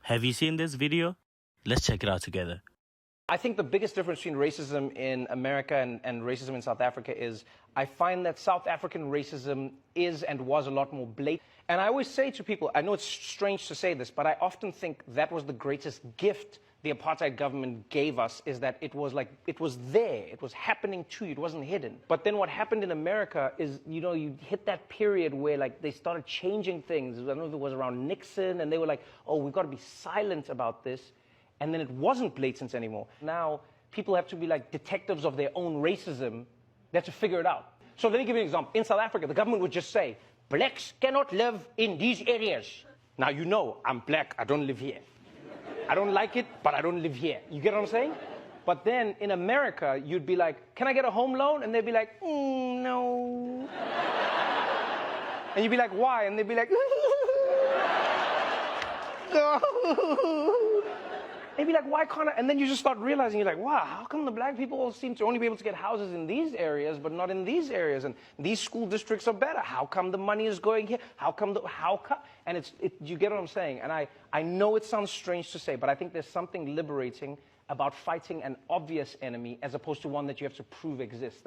Have you seen this video? Let's check it out together. I think the biggest difference between racism in America and racism in South Africa is I find that South African racism is and was a lot more blatant. And I always say to people, I know it's strange to say this, but I often think that was the greatest gift the apartheid government gave us, is that it was there, it was happening to you, it wasn't hidden. But then what happened in America is, you hit that period where they started changing things. I don't know if it was around Nixon, and they were like, oh, we've got to be silent about this. And then it wasn't blatant anymore. Now, people have to be like detectives of their own racism. They have to figure it out. So let me give you an example. In South Africa, the government would just say, blacks cannot live in these areas. Now, I'm black, I don't live here. I don't like it, but I don't live here. You get what I'm saying? But then in America, you'd be like, can I get a home loan? And they'd be like, no. And you'd be like, why? And they'd be like, no. They'd be like, why can't I? And then you just start realizing, you're like, wow, how come the black people all seem to only be able to get houses in these areas, but not in these areas? And these school districts are better. How come the money is going here? How come? And you get what I'm saying? And I know it sounds strange to say, but I think there's something liberating about fighting an obvious enemy as opposed to one that you have to prove exists.